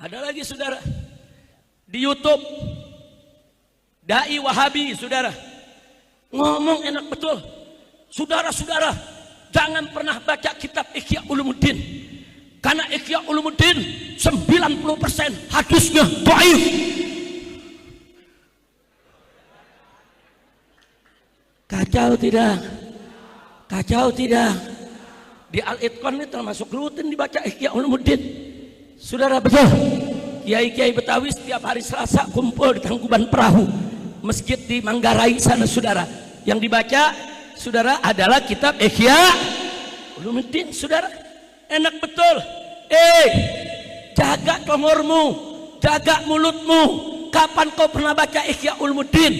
Ada lagi saudara di YouTube, dai Wahabi saudara, ngomong enak betul. Saudara-saudara, jangan pernah baca kitab Ihya Ulumuddin, karena Ihya Ulumuddin 90% hadisnya dhaif. Kacau tidak? Kacau tidak? Di Al-Itqan ini termasuk rutin dibaca Ihya Ulumuddin. Saudara, betul. Kiai-kiai Betawi setiap hari Selasa kumpul di Tangkuban Perahu, masjid di Manggarai sana saudara. Yang dibaca saudara adalah kitab Ihya Ulumuddin saudara. Enak betul. Jaga tongormu, jaga mulutmu. Kapan kau pernah baca Ihya Ulumuddin?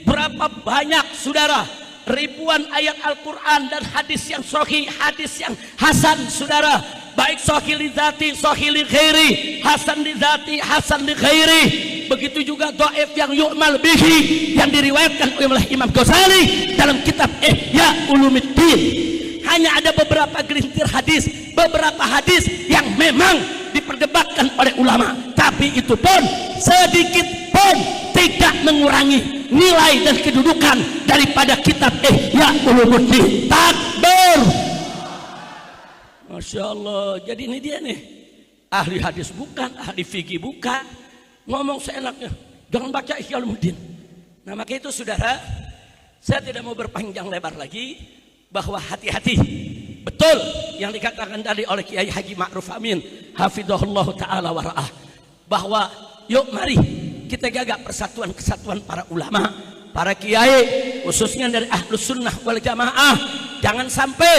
Berapa banyak saudara, ribuan ayat Al-Quran dan hadis yang sahih, hadis yang hasan saudara, baik sahih li dzati, sahih li ghairi, hasan li dzati, hasan li ghairi. Begitu juga dhaif yang yu'mal bihi, yang diriwayatkan oleh Imam Ghazali dalam kitab Ihya Ulumuddin. Hanya ada beberapa gelintir hadis, beberapa hadis yang memang diperdebatkan oleh ulama, tapi itu pun sedikit pun tidak mengurangi nilai dan kedudukan daripada kitab Ihya Ulumuddin. Takbir. Masya Allah. Jadi ini dia nih, ahli hadis bukan, ahli fikih bukan, ngomong seenaknya, jangan baca Ihya Ulumuddin. Nah maka itu saudara, saya tidak mau berpanjang lebar lagi, bahwa hati-hati betul yang dikatakan tadi oleh Kiai Haji Ma'ruf Amin hafizahullah ta'ala wara'ah, bahwa yuk mari kita jaga persatuan kesatuan para ulama, para kiai, khususnya dari Ahlus Sunnah wal Jamaah. Jangan sampai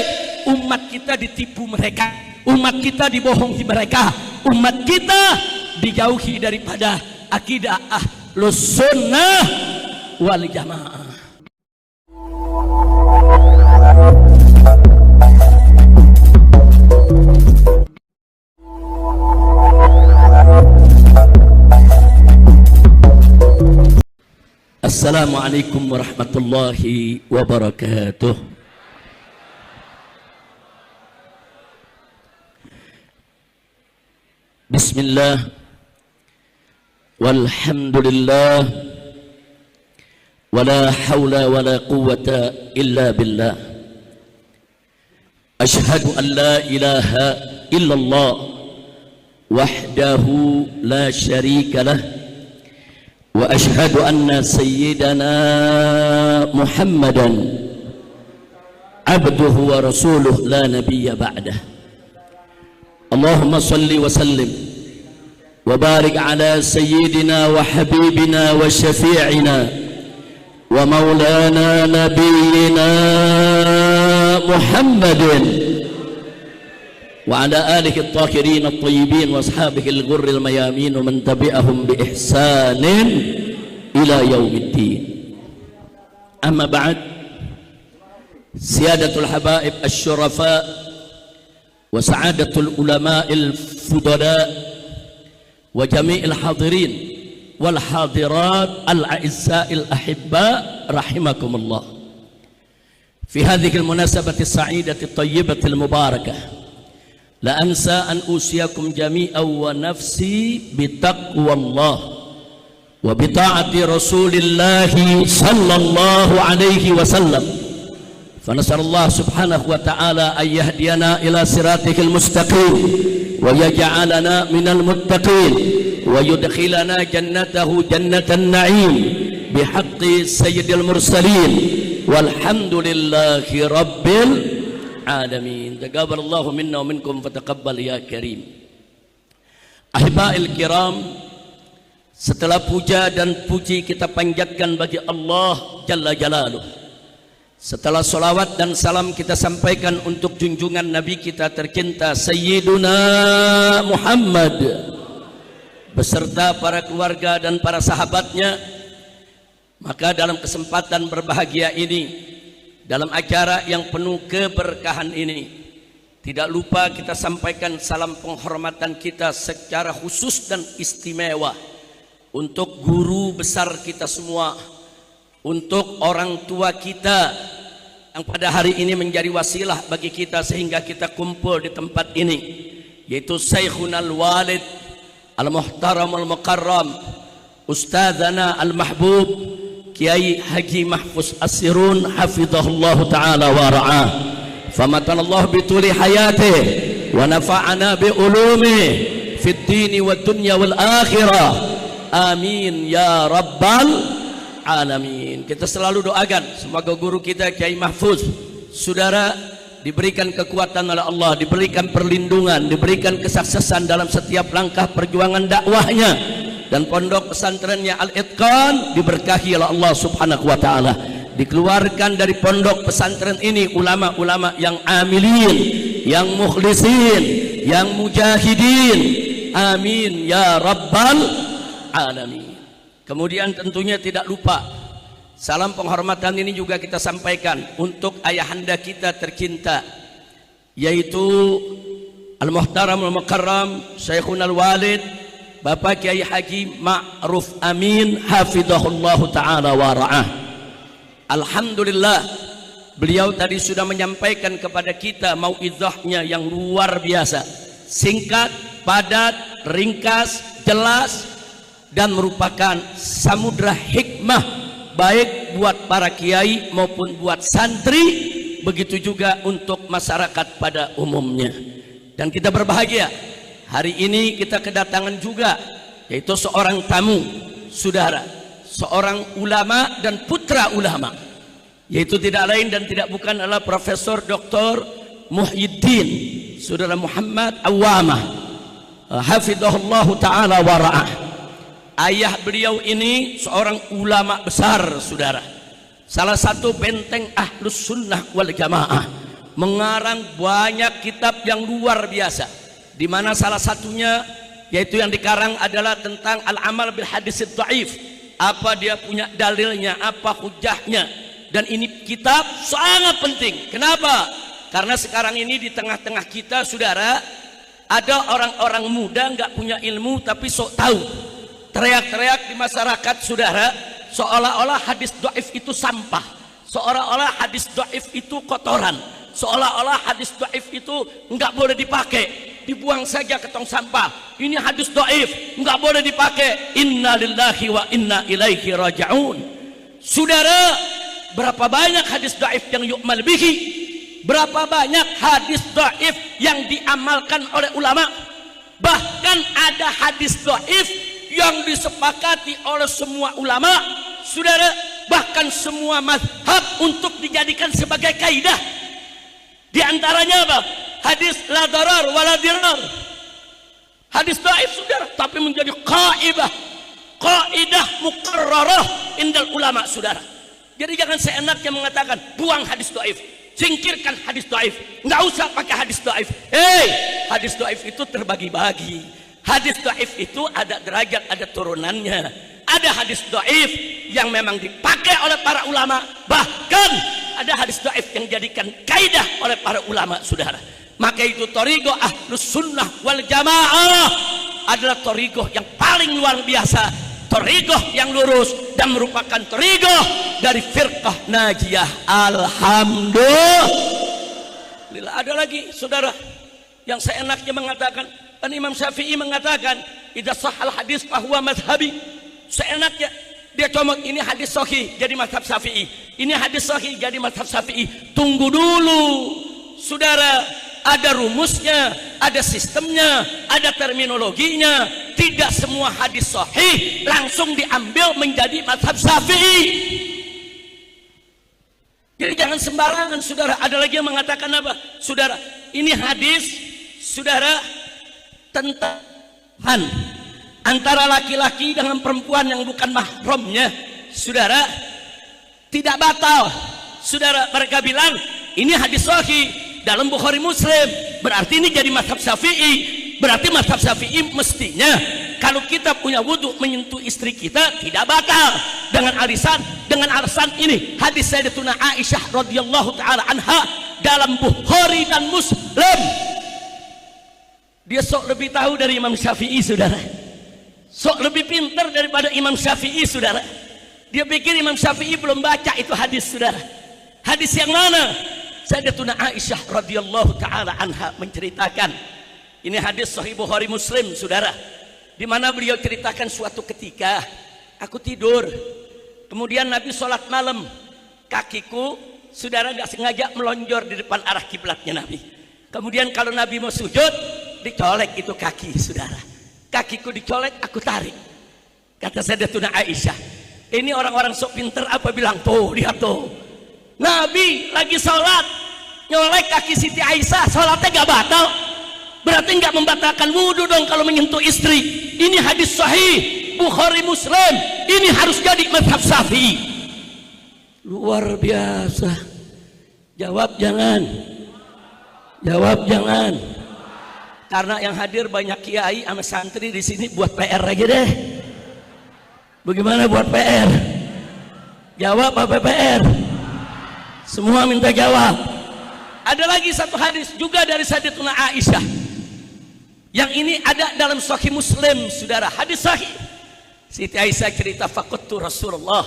umat kita ditipu mereka, umat kita dibohongi mereka, umat kita dijauhi daripada akidah Ahlus Sunnah wal Jamaah. Assalamualaikum warahmatullahi wabarakatuh. Bismillah, walhamdulillah, wala hawla wala quwwata illa billah. Ashhadu an la ilaha illallah wahdahu la syarika lah, wa ashhadu anna sayyidana Muhammadan abduhu wa rasuluh la nabiyya ba'dah. Allahumma salli wa sallim wa barik ala sayyidina wa habibina wa syafi'ina wa maulana nabiyyina Muhammadin wa ala alihi at-tahirin at-tayyibin wa ashabihi al-ghurri al-mayamin wa man tabi'ahum bi ihsanin ila yaumiddin. Amma ba'd, siyadatul habaib asy-syurafa wa sa'adatul ulama'il fudala wa jami'il hadirin wal hadirat al-a'izza'il ahibba rahimakumullah. Fi hadhihi al-munasabati as-sa'idati at-tayyibati al-mubarakah la ansa an usiyakum jami'an wa nafsi bitaqwallah wa bita'ati rasulillahi sallallahu alaihi wasallam. Fanas'alullah subhanahu wa ta'ala an yahdiyana ila siratihil mustaqim wa yaj'alana minal muttaqin wa yudkhilana jannatahu jannatan na'im bihaqqi sayyidil mursalin walhamdulillahi rabbil alamin. Taqabbalallahu minna wa minkum fataqabbal ya karim. Ahibail kiram, setelah puja dan puji kita panjatkan bagi Allah Jalla Jalaluh, setelah salawat dan salam kita sampaikan untuk junjungan Nabi kita tercinta Sayyiduna Muhammad beserta para keluarga dan para sahabatnya, maka dalam kesempatan berbahagia ini, dalam acara yang penuh keberkahan ini, tidak lupa kita sampaikan salam penghormatan kita secara khusus dan istimewa untuk guru besar kita semua, untuk orang tua kita yang pada hari ini menjadi wasilah bagi kita sehingga kita kumpul di tempat ini, yaitu Syekhunal Walid al-muhtaram al-mukarram Ustadzana al-mahbub Kiai Haji Mahfuz As-Sirun hafizahullah ta'ala wa ra'ah, famatanallahu bituli hayatih wa nafa'ana bi ulumi fid dini wad dunya wal akhirah, amin ya rabbal alamin. Kita selalu doakan semoga guru kita Kiai Mahfuz, saudara, diberikan kekuatan oleh Allah, diberikan perlindungan, diberikan kesuksesan dalam setiap langkah perjuangan dakwahnya, dan pondok pesantrennya Al-Itqan diberkahi oleh Allah subhanahu wa ta'ala. Dikeluarkan dari pondok pesantren ini ulama-ulama yang amilin, yang mukhlisin, yang mujahidin, amin ya rabbal alamin. Kemudian tentunya tidak lupa salam penghormatan ini juga kita sampaikan untuk ayahanda kita tercinta, yaitu Al-Muhtaram Al-Mukarram Syekhun Al-Walid Bapak Kiai Haji Ma'ruf Amin hafizahullah ta'ala wa ra'ah. Alhamdulillah, beliau tadi sudah menyampaikan kepada kita mau'izahnya yang luar biasa, singkat, padat, ringkas, jelas, dan merupakan samudra hikmah baik buat para kiai maupun buat santri, begitu juga untuk masyarakat pada umumnya. Dan kita berbahagia hari ini kita kedatangan juga yaitu seorang tamu, saudara, seorang ulama dan putra ulama, yaitu tidak lain dan tidak bukan adalah Profesor Dr. Muhyiddin Saudara Muhammad Awamah hafizahullah ta'ala wa ra'ah. Ayah beliau ini seorang ulama besar, saudara, salah satu benteng Ahlus Sunnah wal Jamaah, mengarang banyak kitab yang luar biasa, di mana salah satunya yaitu yang dikarang adalah tentang al-amal bil hadis dhaif. Apa dia punya dalilnya, apa hujahnya, dan ini kitab sangat penting. Kenapa? Karena sekarang ini di tengah-tengah kita, saudara, ada orang-orang muda nggak punya ilmu tapi sok tahu, teriak-teriak di masyarakat, saudara, seolah-olah hadis dhaif itu sampah, seolah-olah hadis dhaif itu kotoran, seolah-olah hadis dhaif itu nggak boleh dipakai, dibuang saja ke tong sampah. Ini hadis dhaif, nggak boleh dipakai. Inna lillahi wa inna ilaihi raji'un. Saudara, berapa banyak hadis dhaif yang yu'mal bihi? Berapa banyak hadis dhaif yang diamalkan oleh ulama? Bahkan ada hadis dhaif yang disepakati oleh semua ulama, saudara, bahkan semua mazhab untuk dijadikan sebagai kaidah. Di antaranya apa? Hadis la darar wala dirar. Hadis dhaif, saudara, tapi menjadi kaidah muqarrarah indal ulama, saudara. Jadi jangan seenaknya mengatakan buang hadis dhaif, singkirkan hadis dhaif, nggak usah pakai hadis dhaif. Hadis dhaif itu terbagi-bagi. Hadis dhaif itu ada derajat, ada turunannya. Ada hadis dhaif yang memang dipakai oleh para ulama, bahkan ada hadis dhaif yang dijadikan kaidah oleh para ulama, saudara. Maka itu thariqah Ahlus Sunnah wal Jamaah adalah thariqah yang paling luar biasa, thariqah yang lurus, dan merupakan thariqah dari firqah najiyah. Alhamdulillah. Ada lagi, saudara, yang seenaknya mengatakan, dan Imam Syafi'i mengatakan idza sahal hadis fahuwa mazhabi. Seenaknya dia comot, ini hadis sahih jadi mazhab Syafi'i, ini hadis sahih jadi mazhab Syafi'i. Tunggu dulu, saudara, ada rumusnya, ada sistemnya, ada terminologinya. Tidak semua hadis sahih langsung diambil menjadi mazhab Syafi'i. Jadi jangan sembarangan, saudara. Ada lagi yang mengatakan apa, saudara, ini hadis, saudara, tentang antara laki-laki dengan perempuan yang bukan mahramnya, saudara, tidak batal, saudara. Mereka bilang ini hadis sahih dalam Bukhari Muslim, berarti ini jadi mazhab Syafi'i. Berarti mazhab Syafi'i mestinya kalau kita punya wudhu menyentuh istri kita tidak batal dengan alasan ini hadis Sayyidatuna Aisyah radhiyallahu taala anha dalam Bukhari dan Muslim. Dia sok lebih tahu dari Imam Syafi'i, saudara. Sok lebih pintar daripada Imam Syafi'i, saudara. Dia pikir Imam Syafi'i belum baca itu hadis, saudara. Hadis yang mana? Sayyidatuna Aisyah radhiyallahu taala anha menceritakan, ini hadis sahih Bukhari Muslim, saudara. di mana beliau ceritakan suatu ketika aku tidur, kemudian Nabi sholat malam, kakiku saudara nggak sengaja melonjor di depan arah kiblatnya Nabi. Kemudian kalau Nabi mau sujud, dicolek itu kaki saudara, kakiku dicolek, aku tarik. Kata Sayyidatuna Aisyah, ini orang-orang sok pinter apa bilang, tuh lihat tuh, Nabi lagi sholat nyolek kaki Siti Aisyah, sholatnya gak batal, berarti gak membatalkan wudhu dong kalau menyentuh istri. Ini hadis sahih Bukhari Muslim, ini harus jadi mazhab Syafi'i. Luar biasa. Jawab jangan, jawab jangan, karena yang hadir banyak kiai sama santri di sini. Buat PR aja deh. Bagaimana buat PR? Jawab apa PR? Semua minta jawab. Ada lagi satu hadis juga dari Sayyidatuna Aisyah, yang ini ada dalam Sahih Muslim saudara, hadis sahih. Siti Aisyah cerita, faqadtu Rasulullah,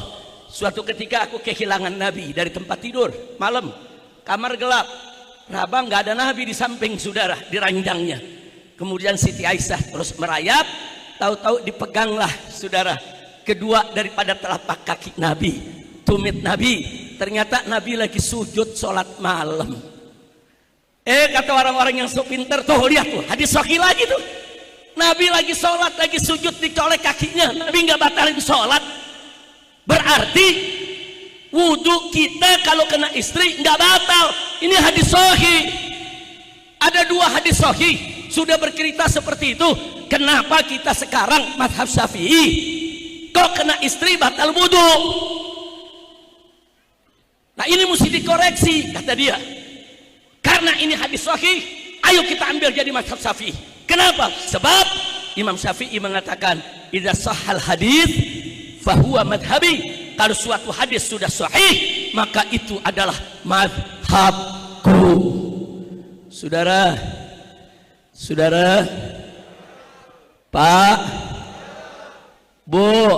suatu ketika aku kehilangan Nabi dari tempat tidur malam, kamar gelap, rabang, nggak ada Nabi di samping saudara, di ranjangnya. Kemudian Siti Aisyah terus merayap, tahu-tahu dipeganglah saudara kedua daripada telapak kaki Nabi, tumit Nabi. Ternyata Nabi lagi sujud sholat malam. Kata orang-orang yang sok pinter, tuh lihat tuh hadis sahih lagi tuh, Nabi lagi sholat, lagi sujud, dicolek kakinya, Nabi nggak batalin sholat. Berarti wudhu kita kalau kena istri nggak batal. Ini hadis sahih. Ada dua hadis sahih sudah bercerita seperti itu. Kenapa kita sekarang mazhab Syafi'i kok kena istri batal wudhu? Nah ini mesti dikoreksi kata dia, karena ini hadis sahih, ayo kita ambil jadi mazhab Syafi'i. Kenapa? Sebab Imam Syafi'i mengatakan, idza sahhal hadis fahuwa madhabi. Kalau suatu hadis sudah sahih, maka itu adalah madhabku. Saudara, saudara, Pak, Bu,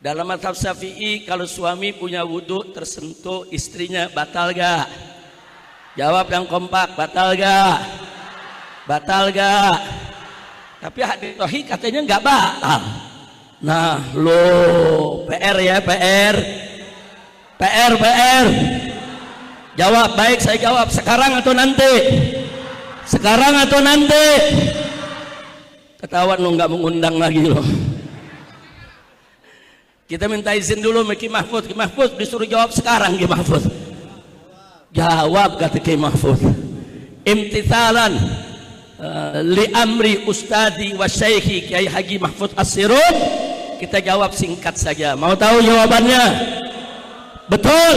dalam mazhab Syafi'i kalau suami punya wudhu tersentuh istrinya, batal gak? Jawab yang kompak, batal gak? Batal gak? Tapi hadis sahih katanya nggak batal. Nah lo PR ya, PR. Jawab baik, saya jawab sekarang atau nanti? Sekarang atau nanti? Ketahuan lo nggak mengundang lagi lo. Kita minta izin dulu Ki Mahfud. Ki Mahfud disuruh jawab sekarang. Ki Mahfud jawab, kata Ki Mahfud, imtithalan li amri ustadi wa syekhi Kiai Haji Mahfud As-Sirun. Kita jawab singkat saja. Mau tahu jawabannya? Betul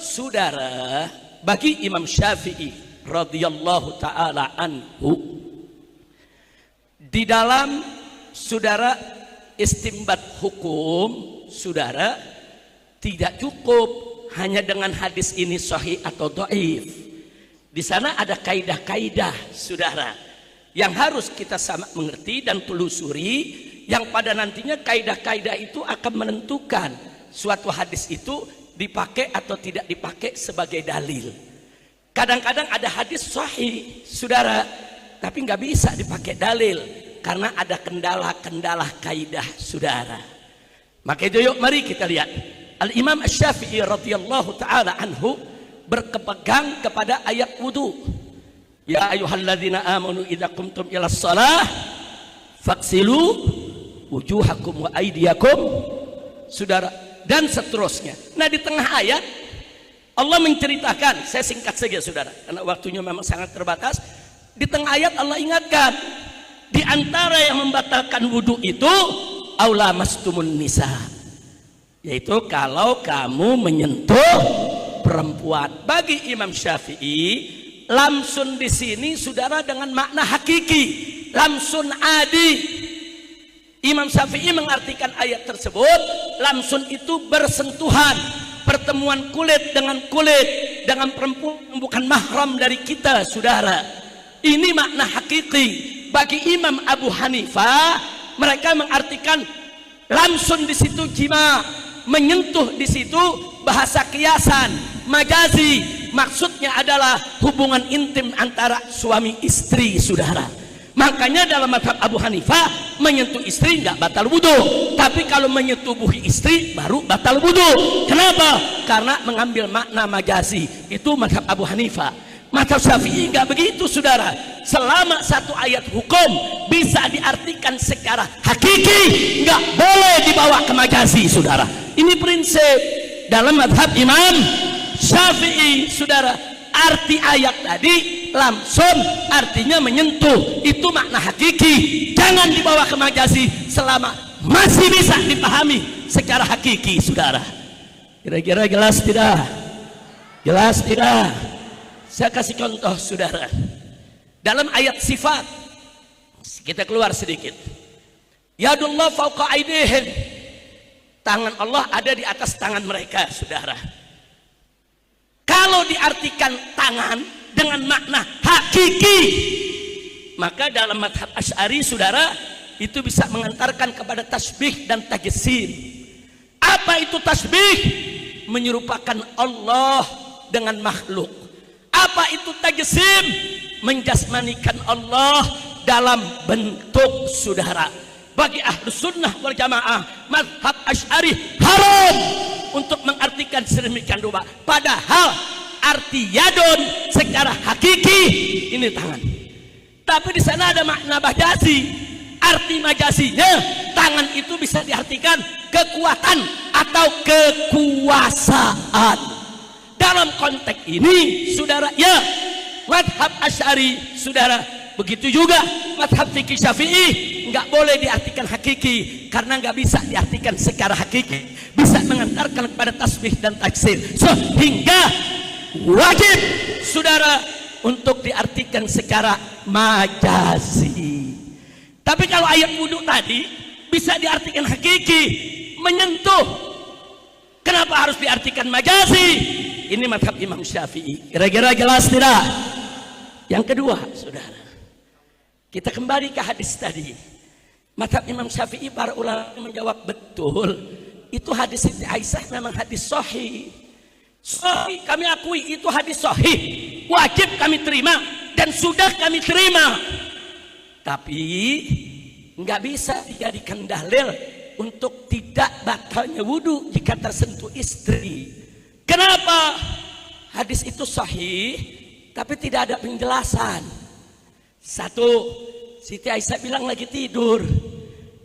saudara. Bagi Imam Syafi'i radhiyallahu ta'ala anhu, di dalam saudara istimbat hukum saudara, tidak cukup hanya dengan hadis ini sahih atau dhaif. Di sana ada kaidah-kaidah saudara yang harus kita sama mengerti dan telusuri, yang pada nantinya kaidah-kaidah itu akan menentukan suatu hadis itu dipakai atau tidak dipakai sebagai dalil. Kadang-kadang ada hadis sahih saudara, tapi nggak bisa dipakai dalil karena ada kendala-kendala kaidah saudara. Maka itu yuk mari kita lihat Al-Imam Asy-Syafi'i radhiyallahu ta'ala anhu berkepegang kepada ayat wudu. Ya ayyuhalladzina amanu idza qumtum ilas shalah faghsilu wujuhakum wa aydiyakum saudara, dan seterusnya. Nah di tengah ayat Allah menceritakan, saya singkat saja saudara karena waktunya memang sangat terbatas. Di tengah ayat Allah ingatkan, di antara yang membatalkan wudu itu aula mastumun nisa, yaitu kalau kamu menyentuh perempuan. Bagi Imam Syafi'i, lamsun di sini saudara dengan makna hakiki, lamsun adi. Imam Syafi'i mengartikan ayat tersebut, lamsun itu bersentuhan, pertemuan kulit dengan perempuan yang bukan mahram dari kita saudara. Ini makna hakiki. Bagi Imam Abu Hanifah, mereka mengartikan lamsun di situ jima, menyentuh di situ bahasa kiasan, majazi, maksudnya adalah hubungan intim antara suami istri, saudara. Makanya dalam mazhab Abu Hanifah menyentuh istri nggak batal wudu, tapi kalau menyetubuhi istri baru batal wudu. Kenapa? Karena mengambil makna majazi. Itu mazhab Abu Hanifah. Mazhab Syafi'i nggak begitu, saudara. Selama satu ayat hukum bisa diartikan secara hakiki, nggak boleh dibawa ke majazi, saudara. Ini prinsip dalam mazhab Imam Syafi'i, saudara. Arti ayat tadi langsung artinya menyentuh, itu makna hakiki, jangan dibawa ke majazi selama masih bisa dipahami secara hakiki, saudara. Kira-kira jelas tidak? Jelas tidak? Saya kasih contoh, saudara. Dalam ayat sifat kita keluar sedikit. Yadullah fauqa aidihim, tangan Allah ada di atas tangan mereka, saudara. Kalau diartikan tangan dengan makna hakiki, maka dalam mazhab Asy'ari, saudara, itu bisa mengantarkan kepada tasbih dan tajsim. Apa itu tasbih? Menyerupakan Allah dengan makhluk. Apa itu tajsim? Menjasmanikan Allah dalam bentuk, saudara. Bagi Ahlus Sunnah wal Jamaah, mazhab Asy'ari haram untuk mengartikan sedemikian rupa. Padahal arti yadun secara hakiki ini tangan. Tapi di sana ada makna majazi. Arti majazinya tangan itu bisa diartikan kekuatan atau kekuasaan. Dalam konteks ini, saudara, ya, mazhab Asy'ari, saudara, begitu juga mazhab fikih Syafi'i nggak boleh diartikan hakiki karena nggak bisa diartikan secara hakiki, bisa mengantarkan kepada tasbih dan taksir, sehingga wajib, saudara, untuk diartikan secara majazi. Tapi kalau ayat wudu tadi bisa diartikan hakiki, menyentuh. Kenapa harus diartikan majazi? Ini mazhab Imam Syafi'i. Kira-kira jelas tidak? Yang kedua, saudara, kita kembali ke hadis tadi. Mazhab Imam Syafi'i, para ulama menjawab betul. Itu hadis Siti Aisyah memang hadis sahih. Sahih, kami akui itu hadis sahih. Wajib kami terima dan sudah kami terima. Tapi nggak bisa dijadikan dalil untuk tidak batalnya wudu jika tersentuh istri. Kenapa? Hadis itu sahih, tapi tidak ada penjelasan. Satu, Siti Aisyah bilang lagi tidur,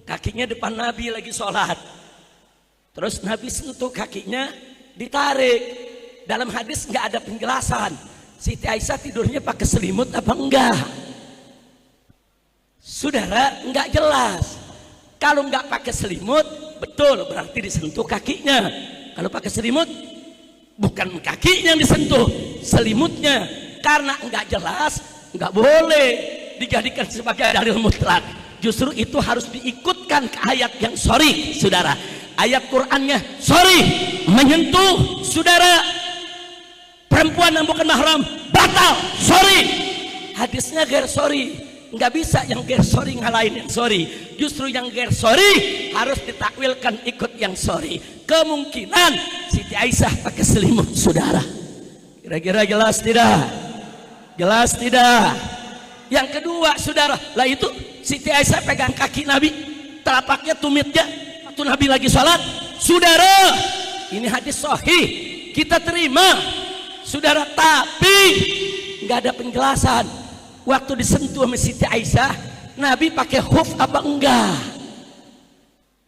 kakinya depan Nabi lagi sholat. Terus Nabi sentuh kakinya, ditarik. Dalam hadis nggak ada penjelasan. Siti Aisyah tidurnya pakai selimut apa enggak? Saudara, nggak jelas. Kalau nggak pakai selimut, betul, berarti disentuh kakinya. Kalau pakai selimut, bukan kakinya yang disentuh, selimutnya. Karena nggak jelas, nggak boleh dijadikan sebagai dalil mutlak. Justru itu harus diikutkan ke ayat yang sorry, saudara. Ayat Qur'annya sorry, menyentuh, saudara, perempuan yang bukan mahram batal, sorry. Hadisnya ger sorry, nggak bisa yang ger sorry ngalahin yang sorry. Justru yang ger sorry harus ditakwilkan ikut yang sorry. Kemungkinan Siti Aisyah pakai selimut, saudara. Kira-kira jelas tidak? Jelas tidak? Yang kedua, saudara, lah itu Siti Aisyah pegang kaki Nabi, telapaknya, tumitnya, waktu Nabi lagi sholat. Saudara, ini hadis sahih, kita terima, saudara. Tapi nggak ada penjelasan. Waktu disentuh sama Siti Aisyah, Nabi pakai khuf apa enggak?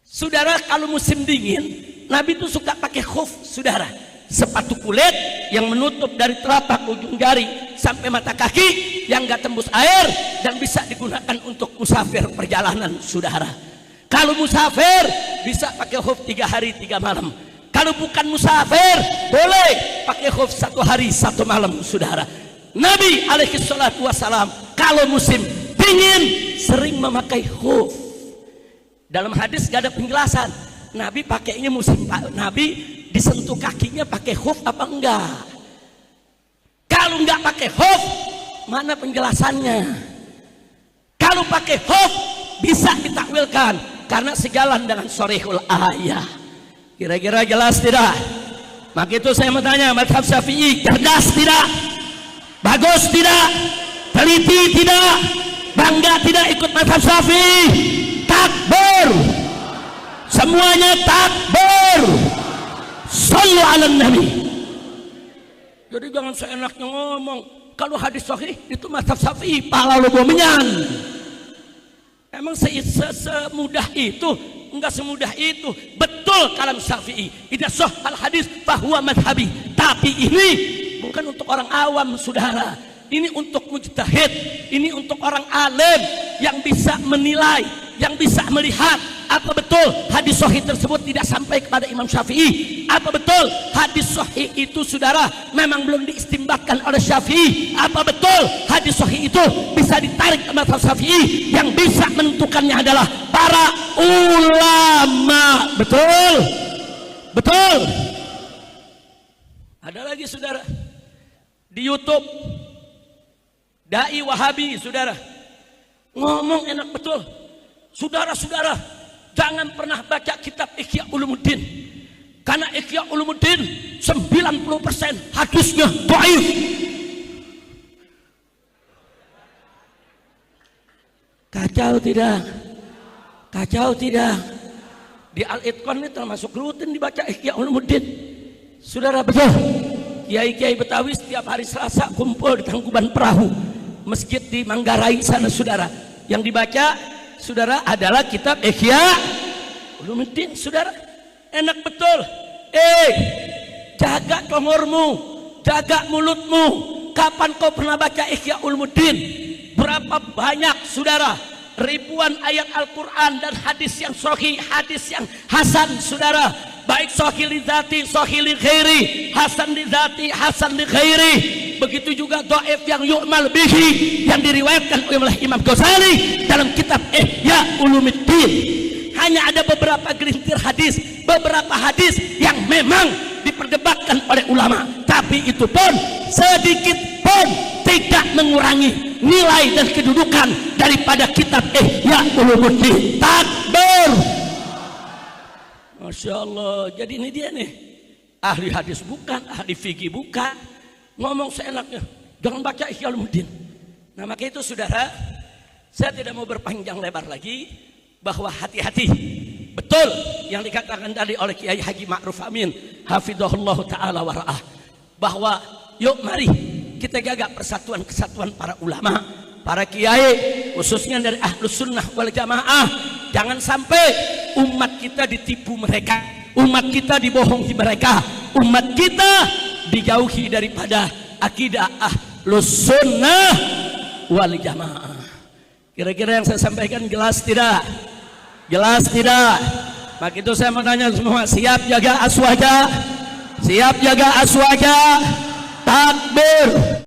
Saudara, kalau musim dingin, Nabi tuh suka pakai khuf, saudara. Sepatu kulit yang menutup dari telapak ujung jari sampai mata kaki, yang nggak tembus air dan bisa digunakan untuk musafir perjalanan, saudara. Kalau musafir bisa pakai khuf 3 hari 3 malam. Kalau bukan musafir boleh pakai khuf 1 hari 1 malam, saudara. Nabi alaihi salatu wassalam kalau musim dingin sering memakai khuf. Dalam hadis gak ada penjelasan Nabi pakainya musim, Nabi disentuh kakinya pakai khuf apa enggak. Kalau enggak pakai khuf, mana penjelasannya? Kalau pakai khuf bisa ditakwilkan karena sejalan dengan sharihul ayah. Kira-kira jelas tidak? Maka itu saya mau tanya, mazhab Syafi'i cerdas tidak? Bagus tidak? Teliti tidak? Bangga tidak ikut mazhab Syafi'i? Takbir! Semuanya takbir! Sallu ala Nabi. Jadi jangan seenaknya ngomong. Kalau hadis sahih itu mazhab Syafi'i, pahala lu bomenyan. Emang semudah itu? Enggak semudah itu. Betul kalam Syafi'i. Idza sahhal hadis fahuwa madhhabi. Tapi ini bukan untuk orang awam, saudara. Ini untuk mujtahid. Ini untuk orang alim yang bisa menilai, yang bisa melihat apa betul hadis sahih tersebut tidak sampai kepada Imam Syafi'i. Apa betul hadis sahih itu, saudara, memang belum diistimbatkan oleh Syafi'i. Apa betul hadis sahih itu bisa ditarik ke mazhab Syafi'i. Yang bisa menentukannya adalah para ulama. Betul? Betul? Ada lagi, saudara, di YouTube dai Wahabi, saudara, ngomong enak betul. Saudara-saudara, jangan pernah baca kitab Ihya Ulumuddin, karena Ihya Ulumuddin 90% hadisnya dhaif. Kacau tidak? Kacau tidak? Di Al-Itqan ini termasuk rutin dibaca Ihya Ulumuddin, saudara. Betul? Kiai-kiai Betawi setiap hari Selasa kumpul di Tangkuban Perahu, masjid di Manggarai sana, saudara. Yang dibaca, saudara, adalah kitab Ihya Ulumuddin, saudara. Enak betul. Jaga tongormu, jaga mulutmu. Kapan kau pernah baca Ihya Ulumuddin? Berapa banyak, saudara, ribuan ayat Al-Quran dan hadis yang sahih, hadis yang hasan, saudara. Baik sahih li dzati, sahih li ghairi, hasan li dzati, hasan li ghairi. Begitu juga dhaif yang yu'mal bihi, yang diriwayatkan oleh Imam Ghazali dalam kitab Ihya Ulumuddin. Hanya ada beberapa gelintir hadis, beberapa hadis yang memang diperdebatkan oleh ulama, tapi itu pun sedikit pun tidak mengurangi nilai dan kedudukan daripada kitab Ihya Ulumuddin. Takbir! Masya Allah. Jadi ini dia nih, ahli hadis bukan, ahli fikih bukan, ngomong seenaknya. Jangan baca Ihya Ulumuddin. Nah, maka itu, saudara, saya tidak mau berpanjang lebar lagi, bahwa hati-hati. Betul yang dikatakan tadi oleh Kiai Haji Ma'ruf Amin hafizahullah ta'ala wara'ah, bahwa yuk mari kita jaga persatuan kesatuan para ulama, para kiai, khususnya dari Ahlus Sunnah wal Jamaah. Jangan sampai umat kita ditipu mereka, umat kita dibohongi mereka, umat kita dijauhi daripada akidah Ahlus Sunnah wal Jamaah. Kira-kira yang saya sampaikan jelas tidak? Jelas tidak? Maka itu saya mau tanya semua, siap jaga aswaja? Siap jaga aswaja? Takbir!